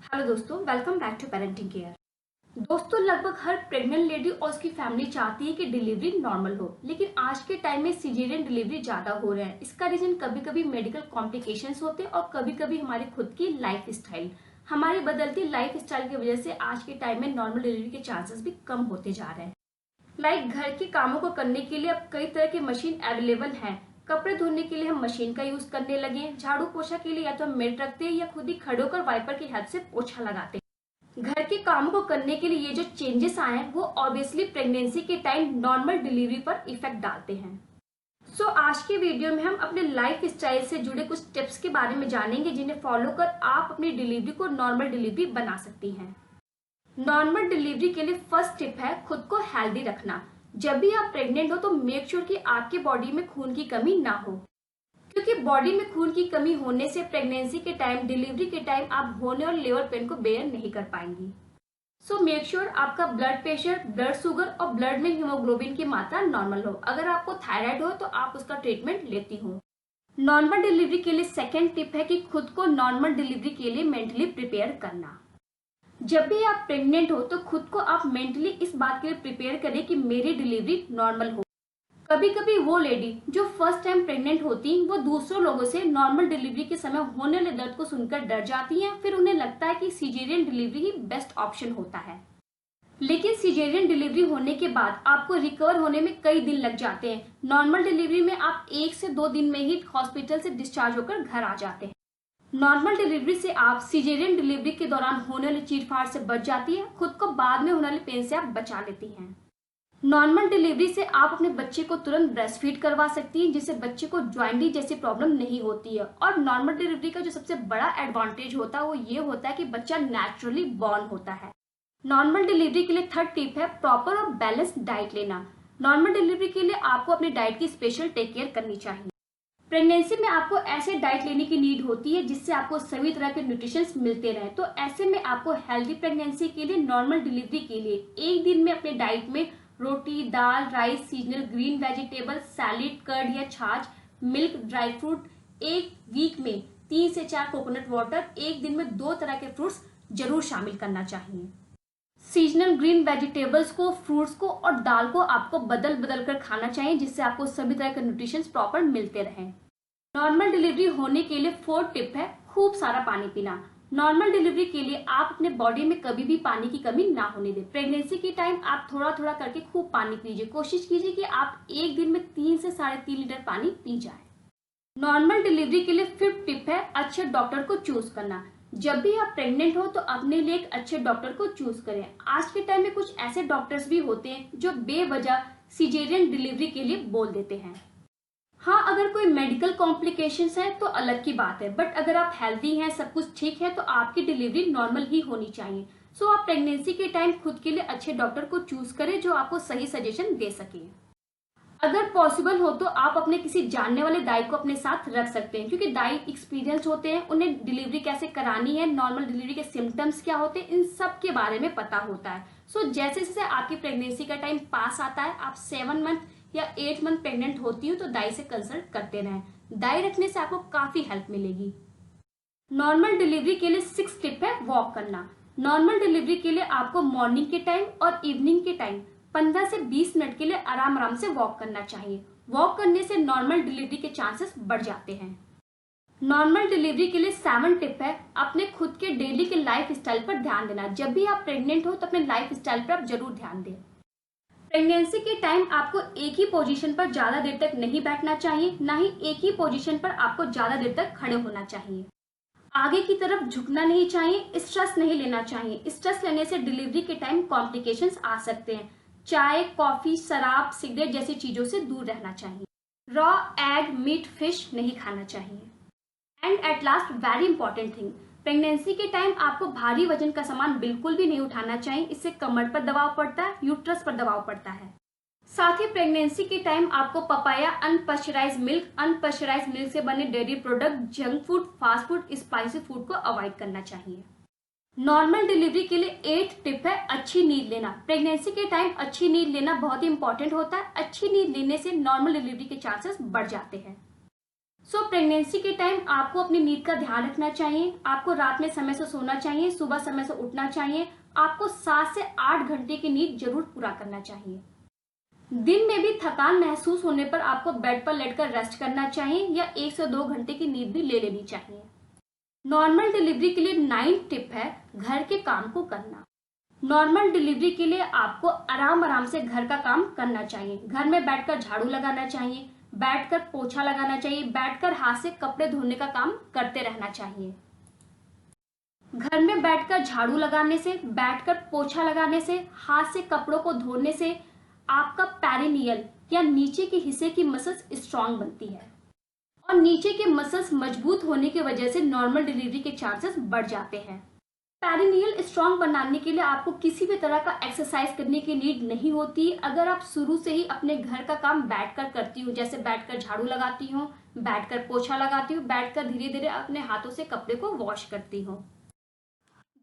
Hello दोस्तों, welcome back to parenting care. दोस्तों, लगभग हर प्रेग्नेंट लेडी और उसकी फैमिली चाहती है कि डिलीवरी नॉर्मल हो, लेकिन आज के टाइम में सिजेरियन डिलीवरी ज्यादा हो रहा है। इसका रीजन कभी कभी मेडिकल कॉम्प्लिकेशंस होते हैं और कभी कभी हमारी खुद की लाइफ स्टाइल। हमारी बदलती लाइफ स्टाइल की वजह से आज के टाइम में नॉर्मल डिलीवरी के चांसेस भी कम होते जा रहे हैं। घर के कामों को करने के लिए अब कई तरह की मशीन अवेलेबल हैं। कपड़े धोने के लिए हम मशीन का यूज करने लगे हैं। झाड़ू पोछा के लिए या तो हम मेड रखते हैं या खुद ही खड़े होकर वाइपर की हेल्प से पोछा लगाते हैं। घर के कामों को करने के लिए ये जो चेंजेस आए हैं वो ऑब्वियसली प्रेगनेंसी के टाइम नॉर्मल डिलीवरी पर इफेक्ट डालते हैं। आज के वीडियो में हम अपने लाइफ स्टाइल से जुड़े कुछ टिप्स के बारे में जानेंगे जिन्हें फॉलो कर आप अपनी डिलीवरी को नॉर्मल डिलीवरी बना सकती हैं। नॉर्मल डिलीवरी के लिए फर्स्ट टिप है खुद को हेल्दी रखना। जब भी आप प्रेग्नेंट हो तो मेक श्योर कि आपके बॉडी में खून की कमी ना हो, क्योंकि बॉडी में खून की कमी होने से प्रेगनेंसी के टाइम, डिलीवरी के टाइम आप होने और लेबर पेन को बेयर नहीं कर पाएंगी। मेक श्योर आपका ब्लड प्रेशर, ब्लड शुगर और ब्लड में हीमोग्लोबिन की मात्रा नॉर्मल हो। अगर आपको थायराइड हो तो आप उसका ट्रीटमेंट लेती हो। नॉर्मल डिलीवरी के लिए सेकेंड टिप है कि खुद को नॉर्मल डिलीवरी के लिए मेंटली प्रिपेयर करना। जब भी आप प्रेग्नेंट हो तो खुद को आप मेंटली इस बात के लिए प्रिपेयर करें कि मेरी डिलीवरी नॉर्मल हो। कभी कभी वो लेडी जो फर्स्ट टाइम प्रेग्नेंट होती वो दूसरों लोगों से नॉर्मल डिलीवरी के समय होने वाले दर्द को सुनकर डर जाती हैं। फिर उन्हें लगता है कि सिजेरियन डिलीवरी ही बेस्ट ऑप्शन होता है, लेकिन सिजेरियन डिलीवरी होने के बाद आपको रिकवर होने में कई दिन लग जाते हैं। नॉर्मल डिलीवरी में आप 1 से 2 दिन में ही हॉस्पिटल से डिस्चार्ज होकर घर आ जाते हैं। नॉर्मल डिलीवरी से आप सिजेरियन डिलीवरी के दौरान होने वाली चीरफाड़ से बच जाती है, खुद को बाद में होने वाले पेन से आप बचा लेती हैं। नॉर्मल डिलीवरी से आप अपने बच्चे को तुरंत ब्रेस्ट फीड करवा सकती हैं, जिससे बच्चे को ज्वाइंटी जैसी प्रॉब्लम नहीं होती है। और नॉर्मल डिलीवरी का जो सबसे बड़ा एडवांटेज होता है वो ये होता है कि बच्चा नेचुरली बॉर्न होता है। नॉर्मल डिलीवरी के लिए थर्ड टिप है प्रॉपर और बैलेंस्ड डाइट लेना। नॉर्मल डिलीवरी के लिए आपको अपनी डाइट की स्पेशल टेक केयर करनी चाहिए। प्रेगनेंसी में आपको ऐसे डाइट लेने की नीड होती है जिससे आपको सभी तरह के न्यूट्रिशंस मिलते रहे। तो ऐसे में आपको हेल्दी प्रेगनेंसी के लिए, नॉर्मल डिलीवरी के लिए एक दिन में अपने डाइट में रोटी, दाल, rice, seasonal green vegetable, salad, curd या छाछ, मिल्क, ड्राई फ्रूट, एक वीक में 3 से 4 कोकोनट वाटर, एक दिन में 2 तरह के फ्रूट्स जरूर शामिल करना चाहिए। सीजनल ग्रीन वेजिटेबल्स को, फ्रूट्स को और दाल को आपको बदल बदल कर खाना चाहिए, जिससे आपको सभी तरह के न्यूट्रिशन प्रॉपर मिलते रहें। नॉर्मल डिलीवरी होने के लिए फोर्थ टिप है खूब सारा पानी पीना। नॉर्मल डिलीवरी के लिए आप अपने बॉडी में कभी भी पानी की कमी ना होने दें। प्रेगनेंसी के टाइम आप थोड़ा थोड़ा करके खूब पानी पीजिए। कोशिश कीजिए कि आप एक दिन में 3 से 3.5 लीटर पानी पी जाए। नॉर्मल डिलीवरी के लिए फिफ्थ टिप है अच्छे डॉक्टर को चूज करना। जब भी आप प्रेग्नेंट हो तो अपने लिए एक अच्छे डॉक्टर को चूज करें। आज के टाइम में कुछ ऐसे डॉक्टर्स भी होते हैं जो बेवजह सिजेरियन डिलीवरी के लिए बोल देते हैं। हाँ, अगर कोई मेडिकल कॉम्प्लिकेशंस है तो अलग की बात है, बट अगर आप हेल्दी हैं, सब कुछ ठीक है, तो आपकी डिलीवरी नॉर्मल ही होनी चाहिए। आप प्रेगनेंसी के टाइम खुद के लिए अच्छे डॉक्टर को चूज करें जो आपको सही सजेशन दे सके। अगर पॉसिबल हो तो आप अपने किसी जानने वाले दाई को अपने साथ रख सकते हैं, क्योंकि दाई एक्सपीरियंस होते हैं, उन्हें डिलीवरी कैसे करानी है, नॉर्मल डिलीवरी के सिम्टम्स क्या होते हैं, इन सब के बारे में पता होता है। जैसे जैसे आपकी प्रेगनेंसी का टाइम पास आता है, आप 7 मंथ या 8 मंथ प्रेग्नेंट होती हो तो दाई से कंसल्ट करते रहें। दाई रखने से आपको काफी हेल्प मिलेगी। नॉर्मल डिलीवरी के लिए 6th टिप है वॉक करना। नॉर्मल डिलीवरी के लिए आपको मॉर्निंग के टाइम और इवनिंग के टाइम 15 से 20 मिनट के लिए आराम आराम से वॉक करना चाहिए। वॉक करने से नॉर्मल डिलीवरी के चांसेस बढ़ जाते हैं। नॉर्मल डिलीवरी के लिए 7th टिप है अपने खुद के डेली के लाइफ स्टाइल पर ध्यान देना। जब भी आप प्रेग्नेंट हो तो अपने लाइफ स्टाइल पर आप जरूर ध्यान दें। प्रेगनेंसी के टाइम आपको एक ही पोजीशन पर ज्यादा देर तक नहीं बैठना चाहिए, ना ही एक ही पोजीशन पर आपको ज्यादा देर तक खड़े होना चाहिए। आगे की तरफ झुकना नहीं चाहिए, स्ट्रेस नहीं लेना चाहिए। स्ट्रेस लेने से डिलीवरी के टाइम कॉम्प्लिकेशंस आ सकते हैं। चाय, कॉफी, शराब, सिगरेट जैसी चीजों से दूर रहना चाहिए। रॉ एग, मीट, फिश नहीं खाना चाहिए। And at last, very important thing, pregnancy के टाइम आपको भारी वजन का सामान बिल्कुल भी नहीं उठाना चाहिए। इससे कमर पर दबाव पड़ता है, यूट्रस पर दबाव पड़ता है। साथ ही प्रेगनेंसी के टाइम आपको पपाया, अनपस्चराइज्ड मिल्क से बने dairy product, junk food, fast food, spicy food को अवॉइड करना चाहिए। नॉर्मल डिलीवरी के लिए 8th टिप है अच्छी नींद लेना। प्रेगनेंसी के टाइम अच्छी नींद लेना बहुत ही इंपॉर्टेंट होता है। अच्छी नींद लेने से नॉर्मल डिलीवरी के चांसेस बढ़ जाते हैं। प्रेगनेंसी के टाइम आपको अपनी नींद का ध्यान रखना चाहिए। आपको रात में समय से सोना चाहिए, सुबह समय से उठना चाहिए। आपको 7 से 8 घंटे की नींद जरूर पूरा करना चाहिए। दिन में भी थकान महसूस होने पर आपको बेड पर लेटकर रेस्ट करना चाहिए या 1 से 2 घंटे की नींद भी ले लेनी चाहिए। नॉर्मल डिलीवरी के लिए 9 टिप है घर के काम को करना। नॉर्मल डिलीवरी के लिए आपको आराम से घर का काम करना चाहिए। घर में बैठकर झाड़ू लगाना चाहिए, बैठकर पोछा लगाना चाहिए, बैठकर हाथ से कपड़े धोने का काम करते रहना चाहिए। घर में बैठकर झाड़ू लगाने से, बैठकर पोछा लगाने से, हाथ से कपड़ों को धोने से आपका पेरिनियल या नीचे के हिस्से की मसल्स स्ट्रांग बनती है और नीचे के मसल्स मजबूत होने की वजह से नॉर्मल डिलीवरी के चांसेस बढ़ जाते हैं। पेरिनियल स्ट्रांग बनाने के लिए आपको किसी भी तरह का एक्सरसाइज करने की नीड नहीं होती। अगर आप शुरू से ही अपने घर का काम बैठकर करती हो, जैसे बैठकर झाड़ू लगाती हो, बैठकर पोछा लगाती हो, बैठकर धीरे धीरे अपने हाथों से कपड़े को वॉश करती हो।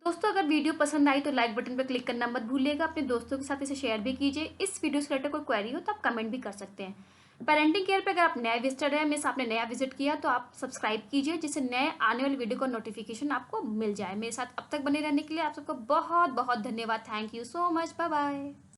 दोस्तों, अगर वीडियो पसंद आई तो लाइक बटन पर क्लिक करना मत भूलिएगा। अपने दोस्तों के साथ इसे शेयर भी कीजिए। इस वीडियो से रिलेटेड कोई क्वेरी हो तो आप कमेंट भी कर सकते हैं। पेरेंटिंग केयर पे अगर आप नया विजिटर हैं, मिस आपने नया विजिट किया तो आप सब्सक्राइब कीजिए, जिससे नए आने वाली वीडियो का नोटिफिकेशन आपको मिल जाए। मेरे साथ अब तक बने रहने के लिए आप सबको बहुत बहुत धन्यवाद। Thank you so much. Bye bye.